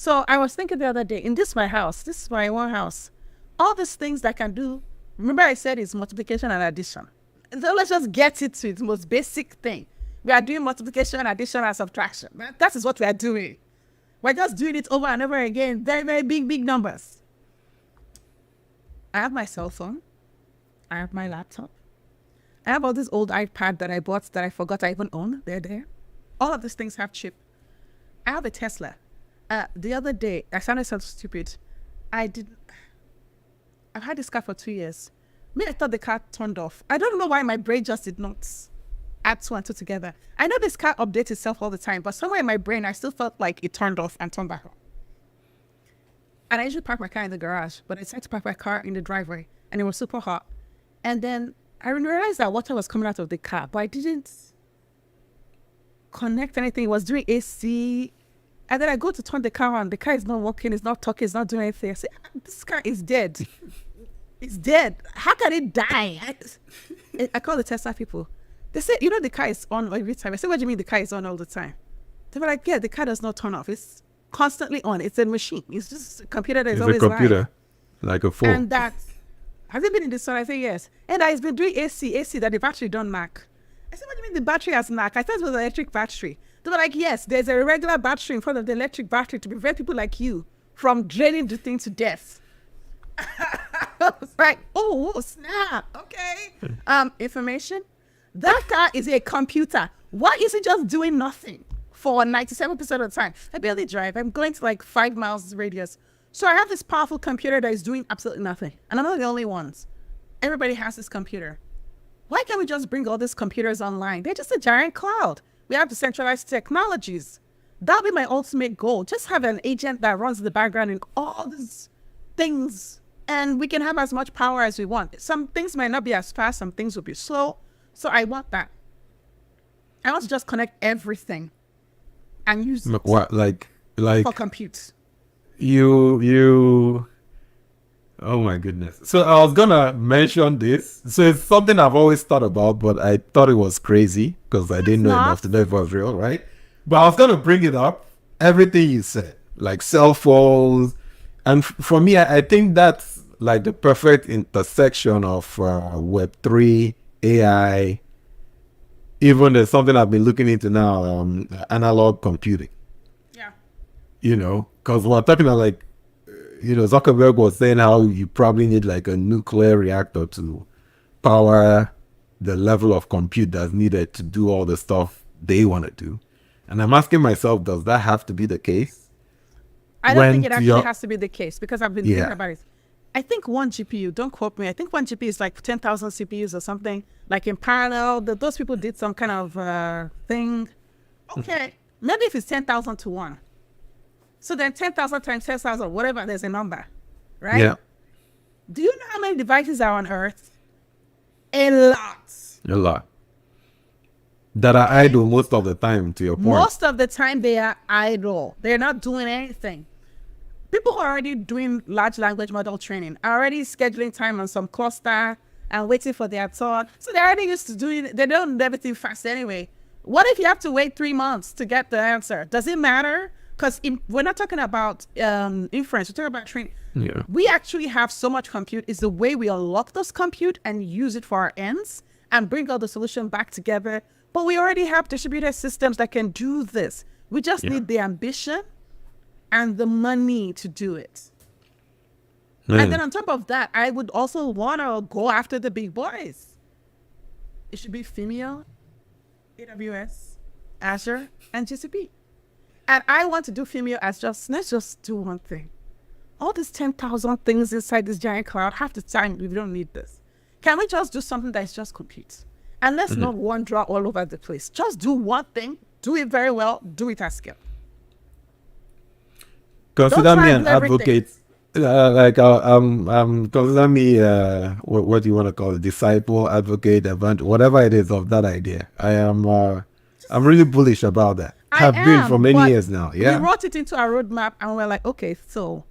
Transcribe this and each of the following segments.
So I was thinking the other day, in this my house, this is my one house, all these things that can do, remember I said it's multiplication and addition. So let's just get it to its most basic thing. We are doing multiplication, addition, and subtraction. That is what we are doing. We're just doing it over and over again. Very, very big numbers. I have my cell phone. I have my laptop. I have all this old iPad that I bought that I forgot I even own. They're there. All of these things have chip. I have a Tesla. The other day, I sounded so stupid. I've had this car for 2 years. I thought the car turned off. I don't know why my brain just did not add two and two together. I know this car updates itself all the time, but somewhere in my brain, I still felt like it turned off and turned back on. And I usually park my car in the garage, but I decided to park my car in the driveway, and it was super hot. And then I realized that water was coming out of the car, but I didn't connect anything. It was doing AC. And then I go to turn the car on. The car is not working. It's not talking. It's not doing anything. I say, this car is dead. It's dead. How can it die? I call the Tesla people. They say, the car is on every time. I say, what do you mean the car is on all the time? They were like, yeah, the car does not turn off. It's constantly on. It's a machine. It's just a computer that is always live. It's a computer, like a phone. And that, has it been in the sun? I say, yes. And it's been doing AC that the battery don't knock. I said, what do you mean the battery has knocked? I thought it was an electric battery. They were like, yes, there's a regular battery in front of the electric battery to prevent people like you from draining the thing to death. I was like, oh, snap. Okay. Information. That car is a computer. Why is it just doing nothing for 97% of the time? I barely drive. I'm going to like 5 miles radius. So I have this powerful computer that is doing absolutely nothing. And I'm not the only ones. Everybody has this computer. Why can't we just bring all these computers online? They're just a giant cloud. We have decentralized technologies. That'll be my ultimate goal. Just have an agent that runs the background in all these things. And we can have as much power as we want. Some things might not be as fast. Some things will be slow. So I want that. I want to just connect everything and use it what, like for compute. You oh my goodness. So I was gonna mention this. So it's something I've always thought about, but I thought it was crazy because I didn't know enough to know if it was real, right? But I was gonna bring it up. Everything you said, like cell phones, and for me, I think that's like the perfect intersection of Web3, AI. Even there's something I've been looking into now, analog computing. Yeah. Because we're talking about like, Zuckerberg was saying how you probably need like a nuclear reactor to power the level of compute that's needed to do all the stuff they want to do. And I'm asking myself, does that have to be the case? I don't think it actually has to be the case because I've been thinking about it. I think one GPU, don't quote me, I think one GPU is like 10,000 CPUs or something. Like in parallel, those people did some kind of thing. Okay, maybe if it's 10,000 to 1. So then 10,000 times 10,000, whatever, there's a number, right? Yeah. Do you know how many devices are on Earth? A lot. A lot. That are idle most of the time, to your point. Most of the time they are idle. They're not doing anything. People who are already doing large language model training are already scheduling time on some cluster and waiting for their turn. So they're already used to doing it. They don't do everything fast anyway. What if you have to wait 3 months to get the answer? Does it matter? Because we're not talking about inference. We're talking about training. Yeah. We actually have so much compute. It's the way we unlock those compute and use it for our ends and bring all the solution back together. But we already have distributed systems that can do this. We just need the ambition and the money to do it. And then on top of that, I would also want to go after the big boys. It should be Vimeo, AWS, Azure, and GCP. And I want to do Vimeo as let's just do one thing. All these 10,000 things inside this giant cloud, half the time we don't need this. Can we just do something that's just compute? And let's not wander all over the place. Just do one thing, do it very well, do it at scale. Consider me an advocate. Consider me, what do you want to call it? Disciple, advocate, whatever it is of that idea. I'm really bullish about that. I've been for many years now. Yeah. We wrote it into our roadmap and we're like, okay, so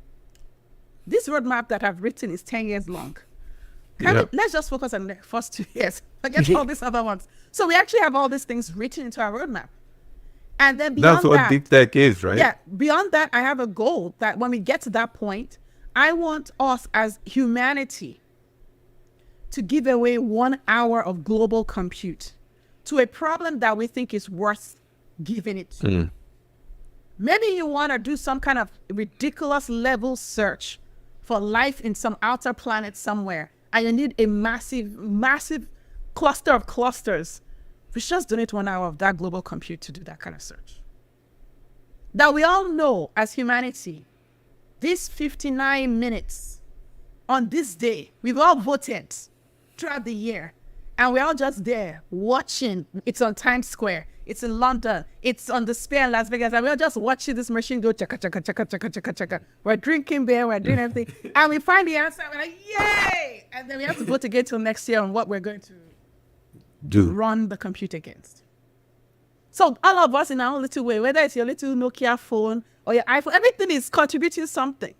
this roadmap that I've written is 10 years long. Let's just focus on the first 2 years. Forget all these other ones. So we actually have all these things written into our roadmap. And then beyond That's what that, deep tech is, right? yeah, beyond that, I have a goal that when we get to that point, I want us as humanity to give away 1 hour of global compute to a problem that we think is worth giving it to. Maybe you want to do some kind of ridiculous level search for life in some outer planet somewhere, and you need a massive cluster of clusters. We should just donate 1 hour of that global compute to do that kind of search. That we all know as humanity, these 59 minutes on this day, we've all voted throughout the year, and we're all just there watching. It's on Times Square, it's in London, it's on the Sphere in Las Vegas, and we're just watching this machine go chaka chaka chaka chaka chaka chaka. We're drinking beer, we're doing everything, and we find the answer, we're like, yay! And then we have to vote again till next year on what we're going to run the computer against. So all of us in our own little way, whether it's your little Nokia phone or your iPhone, everything is contributing something.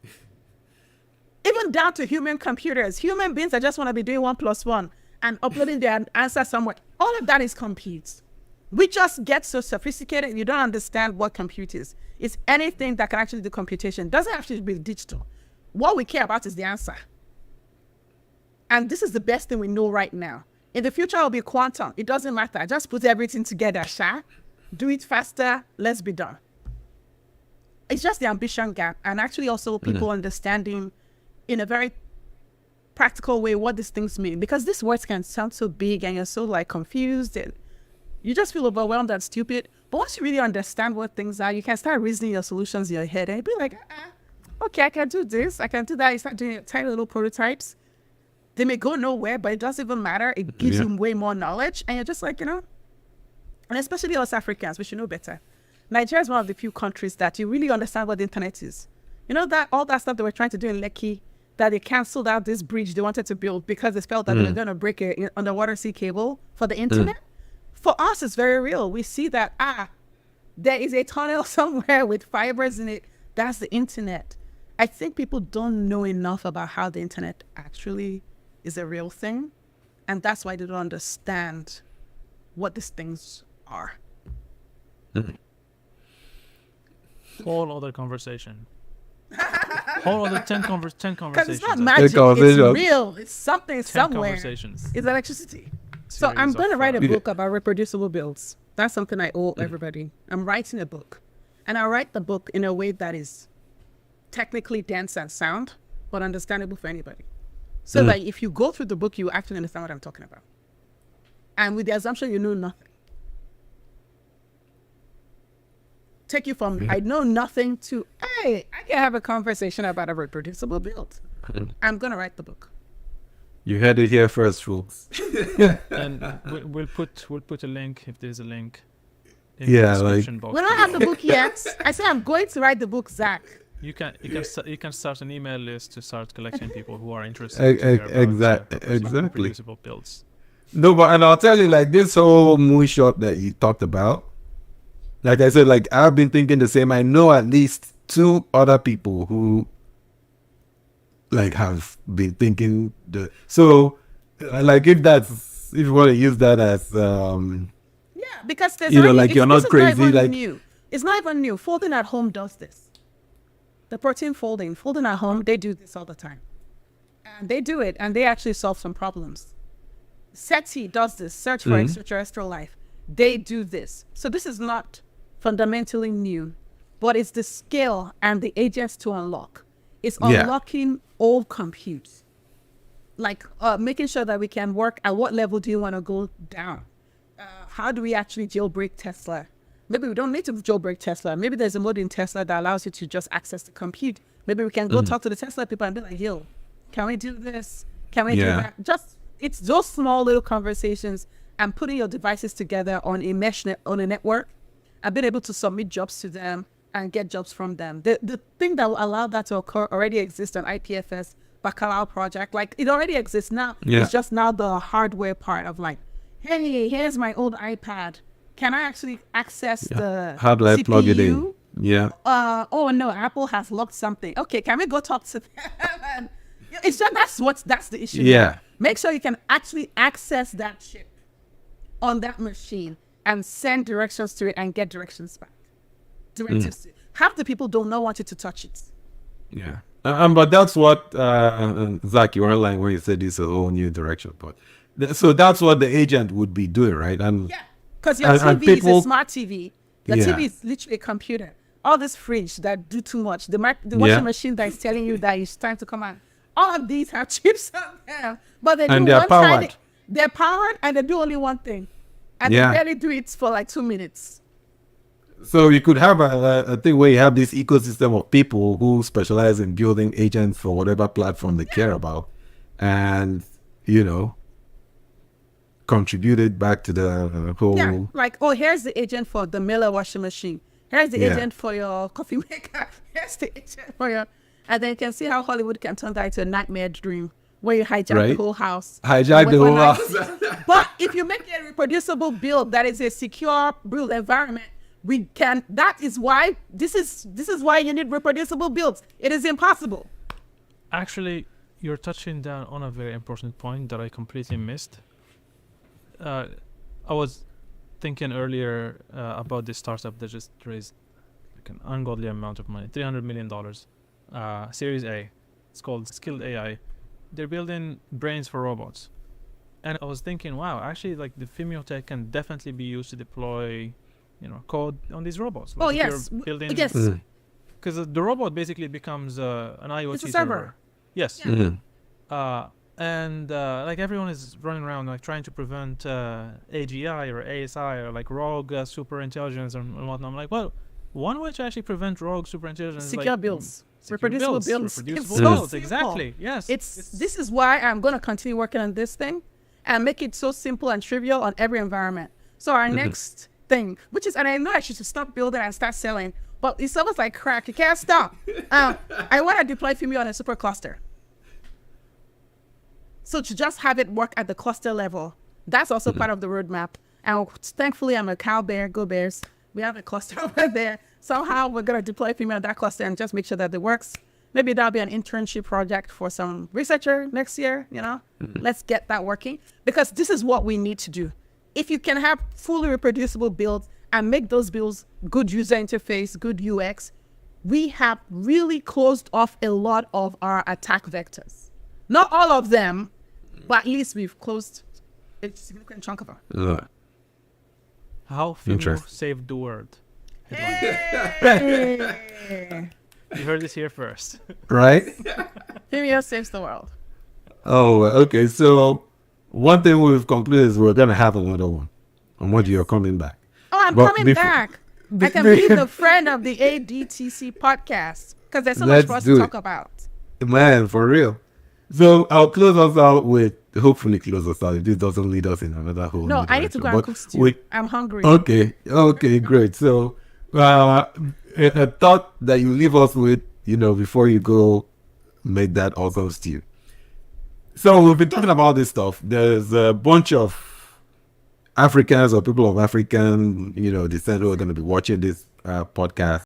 Even down to human computers, human beings that just want to be doing 1 + 1 and uploading their answer somewhere. All of that is compute. We just get so sophisticated, you don't understand what compute is. It's anything that can actually do computation. It doesn't have to be digital. What we care about is the answer. And this is the best thing we know right now. In the future, it'll be quantum. It doesn't matter. Just put everything together, do it faster, let's be done. It's just the ambition gap, and actually also people understanding in a very practical way what these things mean, because these words can sound so big and you're so like confused and you just feel overwhelmed and stupid. But once you really understand what things are, you can start reasoning your solutions in your head and be like, okay, I can do this, I can do that. You start doing tiny little prototypes. They may go nowhere, but it doesn't even matter. It gives you way more knowledge, and you're just like, and especially us Africans, we should know better. Nigeria is one of the few countries that you really understand what the internet is. That all that stuff they were trying to do in Lekki, that they canceled out this bridge they wanted to build because they felt that they were going to break an underwater sea cable for the internet. For us, it's very real. We see that, there is a tunnel somewhere with fibers in it. That's the internet. I think people don't know enough about how the internet actually is a real thing. And that's why they don't understand what these things are. Whole other conversation. Whole other 10 conversations. Because it's not magic, it's real. It's something somewhere. Conversations. It's electricity. So I'm going to write a book about reproducible builds. That's something I owe everybody. I'm writing a book. And I write the book in a way that is technically dense and sound, but understandable for anybody. So that if you go through the book, you actually understand what I'm talking about. And with the assumption you know nothing. Take you from I know nothing to, hey, I can have a conversation about a reproducible build. I'm going to write the book. You heard it here first, folks. And we'll put a link, if there's a link, in the description box. We don't have the book yet. I say I'm going to write the book, Zach. You can start an email list to start collecting people who are interested. Exactly. Reproducible builds. No, but and I'll tell you, like this whole moonshot that you talked about. Like I said, like I've been thinking the same. I know at least 2 other people who like have been thinking so like if you want to use that as because there's you're not crazy, like new. It's not even new. Folding at home does this. The protein folding at home, they do this all the time, and they do it and they actually solve some problems. SETI does this, search for extraterrestrial life. They do this. So this is not fundamentally new, but it's the scale and the agents to unlock. It's unlocking old compute, like making sure that we can work at what level do you want to go down. How do we actually jailbreak Tesla? Maybe we don't need to jailbreak Tesla. Maybe there's a mode in Tesla that allows you to just access the compute. Maybe we can go talk to the Tesla people and be like, yo, can we do this? Can we do that? It's those small little conversations and putting your devices together on a mesh on a network. I've been able to submit jobs to them and get jobs from them. The thing that will allow that to occur already exists on IPFS, Bacalao project. Like it already exists now. It's just now the hardware part of like, hey, here's my old iPad. Can I actually access the How do I CPU? plug it in? Yeah. Oh no, Apple has locked something. Okay, can we go talk to them? It's just that's the issue. Yeah. Make sure you can actually access that chip on that machine. and send directions to it and get directions back. Directives to it. Half the people don't know wanted to touch it. Yeah. But that's what, Zach, you were lying when you said this is a whole new direction. But so that's what the agent would be doing, right? And Yeah. Because your and TV is people- a smart TV. Your Yeah. TV is literally a computer. All this fridge that do too much. The washing machine that is telling you that it's time to come out. All of these have chips on them. But they And do they're one powered. tiny. They're powered and they do only one thing. And Yeah. they barely do it for like 2 minutes. so you could have a thing where you have this ecosystem of people who specialize in building agents for whatever platform they care about, and contributed back to the whole. Yeah. Like, oh, here's the agent for the Miller washing machine. Here's the Yeah. agent for your coffee maker. Here's the agent for your. And then you can see how Hollywood can turn that into a nightmare dream where you hijack the Right. whole house. Hijack the With whole one house. night. But if you make a reproducible build that is a secure build environment, we can. That is why this is why you need reproducible builds. It is impossible. Actually, you're touching down on a very important point that I completely missed. I was thinking earlier about this startup that just raised like an ungodly amount of money, $300 million, Series A. It's called Skilled AI. They're building brains for robots. And I was thinking, wow, actually, like the Fimio tech can definitely be used to deploy, code on these robots. Like Oh if yes, you're building, yes. because the robot basically becomes an IoT It's a server. server. Yes. Yeah. Mhm. And like everyone is running around like trying to prevent AGI or ASI or like rogue super intelligence and whatnot. I'm like, well, one way to actually prevent rogue super intelligence is Secure like builds. secure Reproducible builds. reproducible It's builds. so Exactly. simple. Yes. This is why I'm gonna continue working on this thing and make it so simple and trivial on every environment. So our next thing, which is, and I know I should stop building and start selling, but it's almost like crack. You can't stop. I want to deploy Fimi on a super cluster. So to just have it work at the cluster level, that's also part of the roadmap. And thankfully, I'm a cow bear, go Bears. We have a cluster over there. Somehow we're going to deploy Fimi on that cluster and just make sure that it works. Maybe that'll be an internship project for some researcher next year, Let's get that working, because this is what we need to do. If you can have fully reproducible builds and make those builds good user interface, good UX, we have really closed off a lot of our attack vectors. Not all of them, but at least we've closed a significant chunk of them. Look. How Fimio Interesting. saved the world. Hey. You heard this here first. Right? Fimio saves the world. Oh, okay. So one thing we've concluded is we're gonna have another one. And what you're coming back. Oh, I'm But coming before- back. I can be the friend of the ADTC podcast because there's so much Let's for us do to it. talk about. Man, for real. So I'll close us out with, hopefully close us out if this doesn't lead us in another whole No, new I need to direction. go and But cook stew. we- I'm hungry. Okay, great. So a thought that you leave us with, before you go make that awesome stew. So we've been talking about this stuff. There's a bunch of Africans or people of African, descent who are going to be watching this podcast.